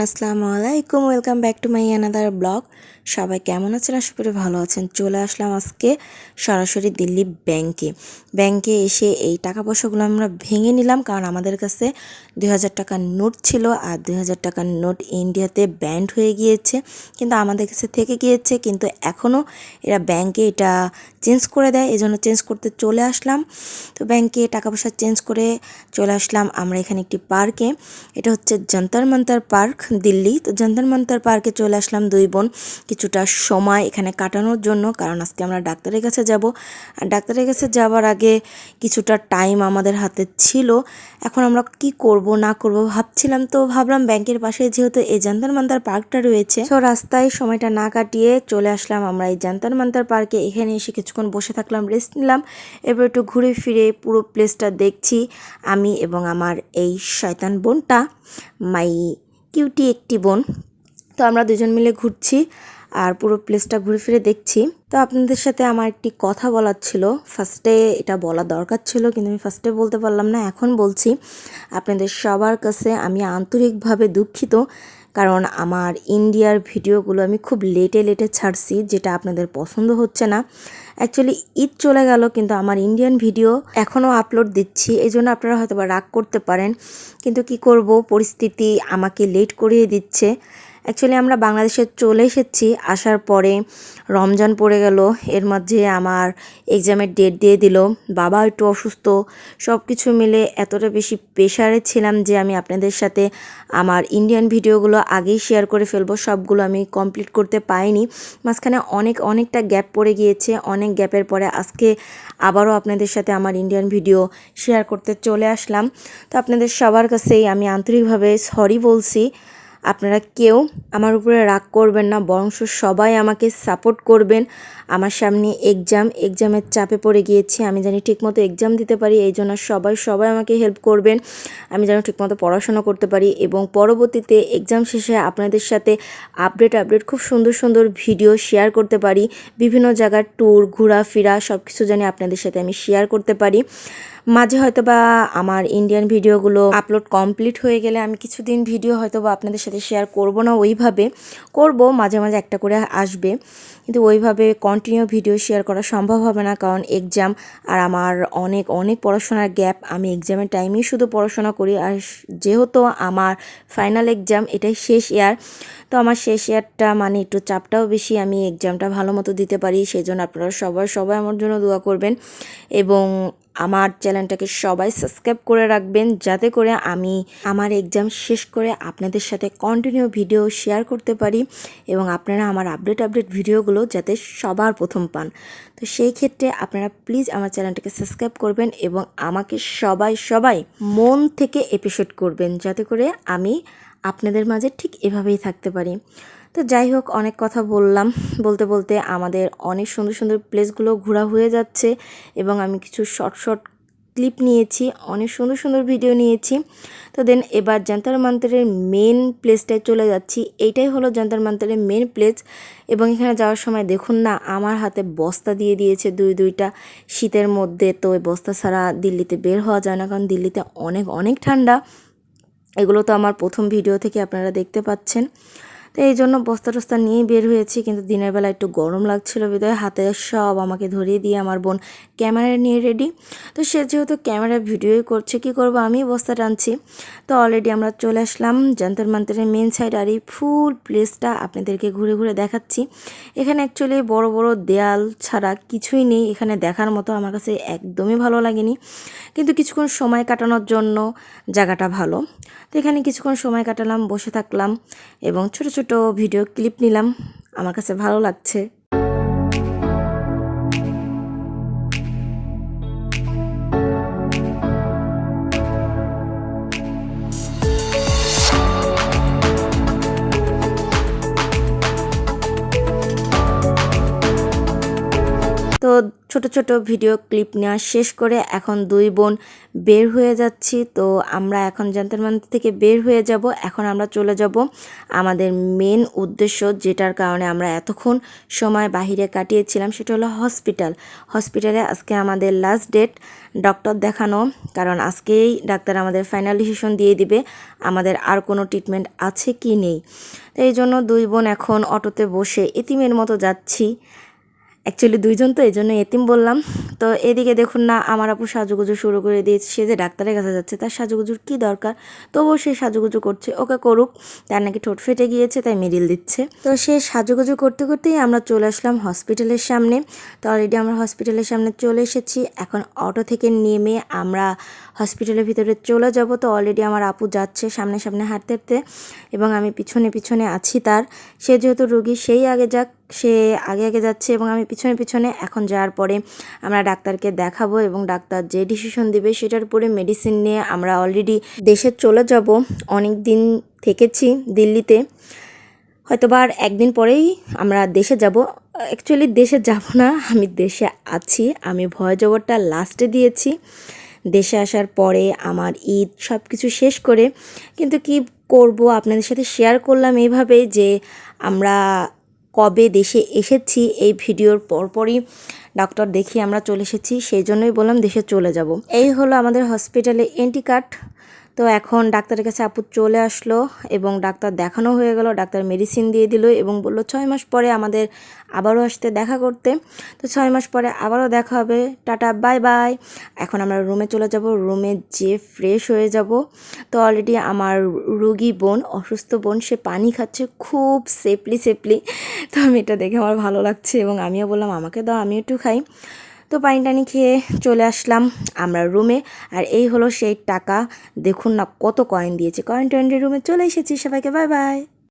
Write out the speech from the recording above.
আসসালামু আলাইকুম, welcome back to my another blog. সবাই কেমন আছেন? আশা করি ভালো আছেন। চলে আসলাম আজকে সরাসরি দিল্লি ব্যাংকে এসে এই টাকা পয়সাগুলো আমরা ভেঙে নিলাম, কারণ আমাদের কাছে 2000 টাকার নোট ছিল, আর 2000 টাকার নোট ইন্ডিয়াতে ব্যান্ড হয়ে গিয়েছে, কিন্তু আমাদের কাছে থেকে গিয়েছে। কিন্তু এখনও এরা ব্যাংকে এটা চেঞ্জ করে দেয়, এই জন্য চেঞ্জ করতে চলে আসলাম। তো ব্যাংকে টাকা পয়সা চেঞ্জ করে চলে আসলাম আমরা এখানে একটি পার্কে। এটা হচ্ছে যন্তর মন্তর পার্ক, দিল্লি। তো যন্তর মন্তর পার্কে চলে আসলাম দুই বোন কিছুটা সময় এখানে কাটানোর জন্য, কারণ আজকে আমরা ডাক্তারের কাছে যাব। আর ডাক্তারের কাছে যাওয়ার আগে কিছুটা টাইম আমাদের হাতে ছিল। এখন আমরা কি করব না করব ভাবছিলাম, তো ভাবলাম ব্যাংকের পাশে যেহেতু এই যন্তর মন্তর পার্কটা রয়েছে, তো রাস্তায় সময়টা না কাটিয়ে চলে আসলাম আমরা এই যন্তর মন্তর পার্কে। এখানে এসে কিছুক্ষণ বসে থাকলাম, রেস্ট নিলাম। এবার একটু ঘুরে ফিরে পুরো প্লেসটা দেখছি আমি এবং আমার এই শয়তান বোনটা, মাই কিউটি একটি বোন। তো আমরা দুজন মিলে ঘুরছি আর পুরো প্লেসটা ঘুরে ফিরে দেখছি। তো আপনাদের সাথে আমার একটি কথা বলার ছিল, ফার্স্টে এটা বলা দরকার ছিল, কিন্তু আমি ফার্স্টে বলতে পারলাম না, এখন বলছি। আপনাদের সবার কাছে আমি আন্তরিকভাবে দুঃখিত, কারণ আমার ইন্ডিয়ার ভিডিওগুলো আমি খুব লেটে ছাড়ছি, যেটা আপনাদের পছন্দ হচ্ছে না। অ্যাকচুয়ালি ঈদ চলে গেল, কিন্তু আমার ইন্ডিয়ান ভিডিও এখনও আপলোড দিচ্ছি, এই জন্য আপনারা হয়তো বা রাগ করতে পারেন, কিন্তু কি করব, পরিস্থিতি আমাকে লেট করিয়ে দিচ্ছে। অ্যাকচুয়ালি আমরা বাংলাদেশে চলে এসেছি, আসার পরে রমজান পড়ে গেল, এর মধ্যে আমার এক্সামের ডেট দিয়ে দিল, বাবা একটু অসুস্থ, সব কিছু মিলে এতটা বেশি প্রেশারে ছিলাম যে আমি আপনাদের সাথে আমার ইন্ডিয়ান ভিডিওগুলো আগেই শেয়ার করে ফেলবো। সবগুলো আমি কমপ্লিট করতে পারিনি, মাঝখানে অনেকটা গ্যাপ পড়ে গিয়েছে। অনেক গ্যাপের পরে আজকে আবারও আপনাদের সাথে আমার ইন্ডিয়ান ভিডিও শেয়ার করতে চলে আসলাম। তো আপনাদের সবার কাছেই আমি আন্তরিকভাবে সরি বলছি। আপনারা কেউ আমার উপরে রাগ করবেন না, বরং সবাই আমাকে সাপোর্ট করবেন। আমার সামনে এক্সামের চাপে পড়ে গিয়েছি, আমি জানি ঠিকমতো এক্সাম দিতে পারি, এই জন্য সবাই আমাকে হেল্প করবেন, আমি যেন ঠিকমতো পড়াশোনা করতে পারি এবং পরবর্তীতে এক্সাম শেষে আপনাদের সাথে আপডেট খুব সুন্দর ভিডিও শেয়ার করতে পারি। বিভিন্ন জায়গার ট্যুর, ঘোরাফেরা সব কিছু জানি আপনাদের সাথে আমি শেয়ার করতে পারি। মাঝে হয়তো বা আমার ইন্ডিয়ান ভিডিওগুলো আপলোড কমপ্লিট হয়ে গেলে আমি কিছুদিন ভিডিও হয়তো বা আপনাদের সাথে শেয়ার করব না, ওইভাবে করব, মাঝে একটা করে আসবে, কিন্তু ওইভাবে কন্টিনিউ ভিডিও শেয়ার করা সম্ভব হবে না, কারণ এক্সাম আর আমার অনেক পড়াশোনার গ্যাপ। আমি এক্সামের টাইমেই শুধু পড়াশোনা করি, আর যেহেতু আমার ফাইনাল এক্সাম এটাই শেষ ইয়ার, তো আমার শেষ ইয়ারটা মানে একটু চাপটাও বেশি, আমি এক্সামটা ভালো মতো দিতে পারি, সেই জন্য আপনারা সবাই আমার জন্য দোয়া করবেন এবং আমার চ্যানেলটাকে সবাই সাবস্ক্রাইব করে রাখবেন, যাতে করে আমি আমার এক্সাম শেষ করে আপনাদের সাথে কন্টিনিউ ভিডিও শেয়ার করতে পারি এবং আপনারা আমার আপডেট ভিডিওগুলো যাতে সবার প্রথম পান। তো সেই ক্ষেত্রে আপনারা প্লিজ আমার চ্যানেলটাকে সাবস্ক্রাইব করবেন এবং আমাকে সবাই মন থেকে এপিসোড করবেন, যাতে করে আমি আপনাদের মাঝে ঠিক এভাবেই থাকতে পারি। তো যাই হোক, অনেক কথা বললাম, বলতে আমাদের অনেক সুন্দর প্লেসগুলো ঘোরা হয়ে যাচ্ছে এবং আমি কিছু শর্ট ক্লিপ নিয়েছি, অনেক সুন্দর ভিডিও নিয়েছি। তো দেন এবার যন্তর মন্তরের মেন প্লেসটায় চলে যাচ্ছি। এইটাই হলো যন্তর মন্তরের মেন প্লেস এবং এখানে যাওয়ার সময় দেখুন না, আমার হাতে বস্তা দিয়ে দিয়েছে দুইটা। শীতের মধ্যে তো ওই বস্তা ছাড়া দিল্লিতে বের হওয়া যায় না, কারণ দিল্লিতে অনেক ঠান্ডা। এগুলো তো আমার প্রথম ভিডিও থেকে আপনারা দেখতে পাচ্ছেন। তো এই জন্য বস্তা টস্তা নিয়েই বের হয়েছি, কিন্তু দিনের বেলা একটু গরম লাগছিল বিধায় হাতে সব আমাকে ধরিয়ে দিয়ে আমার বোন ক্যামেরা নিয়ে রেডি। তো সে যেহেতু ক্যামেরা ভিডিওই করছে, কি করব, আমি বস্তা টানছি। তো অলরেডি আমরা চলে আসলাম যন্তর মন্তরের মেন সাইড, আর এই ফুল প্লেসটা আপনাদেরকে ঘুরে দেখাচ্ছি। এখানে অ্যাকচুয়ালি বড় দেয়াল ছাড়া কিছুই নেই, এখানে দেখার মতো আমার কাছে একদমই ভালো লাগেনি, কিন্তু কিছুক্ষণ সময় কাটানোর জন্য জায়গাটা ভালো। তো এখানে কিছুক্ষণ সময় কাটালাম, বসে থাকলাম এবং ছোট ভিডিও ক্লিপ নিলাম, আমার কাছে ভালো লাগছে। তো ছোট ছোট ভিডিও ক্লিপ নেওয়া শেষ করে এখন দুই বোন বের হয়ে যাচ্ছি। তো আমরা এখন জান্তার থেকে বের হয়ে যাব। এখন আমরা চলে যাব আমাদের মেন উদ্দেশ্য, যেটার কারণে আমরা এতক্ষণ সময় বাহিরে কাটিয়েছিলাম, সেটা হলো হসপিটালে আজকে আমাদের লাস্ট ডেট ডক্টর দেখানো, কারণ আজকেই ডাক্তার আমাদের ফাইনাল ডিসিশন দিয়ে দিবে আমাদের আর কোনো ট্রিটমেন্ট আছে কি নেই। তো এই জন্য দুই বোন এখন অটোতে বসে এতিমের মতো যাচ্ছি। অ্যাকচুয়ালি দুইজন, তো এই জন্য এতিম বললাম। তো এদিকে দেখুন না, আমার আপু সাজুগুজু শুরু করে দিয়েছে। সে যে ডাক্তারের কাছে যাচ্ছে, তার সাজুগুজুর কী দরকার, তবুও সে সাজুগুজু করছে, ওকে করুক। তার নাকি ঠোঁট ফেটে গিয়েছে, তাই মেডিল দিচ্ছে। তো সে সাজুগুজু করতে করতেই আমরা চলে আসলাম হসপিটালের সামনে। তো অলরেডি আমরা হসপিটালের সামনে চলে এসেছি। এখন অটো থেকে নেমে আমরা হসপিটালের ভিতরে চলে যাব। তো অলরেডি আমার আপু যাচ্ছে সামনে সামনে হাঁটতে হাঁটতে, এবং আমি পিছনে পিছনে আছি তার। সে যেহেতু রোগী, সেই আগে যাক, সে আগে আগে যাচ্ছে এবং আমি পিছনে পিছনে। এখন যাওয়ার পরে আমরা ডাক্তারকে দেখাবো এবং ডাক্তার যে ডিসিশন দিবে সেটার উপরে মেডিসিন নিয়ে আমরা অলরেডি দেশে চলে যাব। অনেক দিন থেকেছি দিল্লিতে, হয়তোবা আর একদিন পরেই আমরা দেশে যাব। অ্যাকচুয়ালি দেশে যাব না, আমি দেশে আছি। আমি ভয় জবরটা লাস্টে দিয়েছি। দেশে আসার পরে আমার ঈদ সব কিছু শেষ করে, কিন্তু কি করব, আপনাদের সাথে শেয়ার করলাম এইভাবে যে আমরা কবে দেশে এসেছি। এই ভিডিওর পরপরই ডক্টর দেখিয়ে আমরা চলে এসেছি, সেই জন্যই বললাম দেশে চলে যাব। এই হলো আমাদের হসপিটালে এন্ট্রি কার্ড। তো এখন ডাক্তারের কাছে আপু চলে আসলো এবং ডাক্তার দেখানো হয়ে গেল। ডাক্তার মেডিসিন দিয়ে দিল এবং বলল 6 মাস পরে আমাদের আবারও আসতে দেখা করতে। তো 6 মাস পরে আবারও দেখা হবে, টাটা বাই বাই। এখন আমরা রুমে চলে যাব, রুমে যেয়ে ফ্রেশ হয়ে যাব। তো অলরেডি আমার রোগী বোন, অসুস্থ বোন, সে পানি খাচ্ছে খুব সেফলি। তো আমি এটা দেখে আমার ভালো লাগছে এবং আমিও বললাম আমাকে দাও, আমি একটু খাই। তো পানি টানি খেয়ে চলে আসলাম আমরা রুমে। আর এই হলো সেই টাকা, দেখুন না কত কয়েন দিয়েছে। কয়েন টোয়েন্টি রুমে চলে এসেছি, সবাইকে বাই বাই।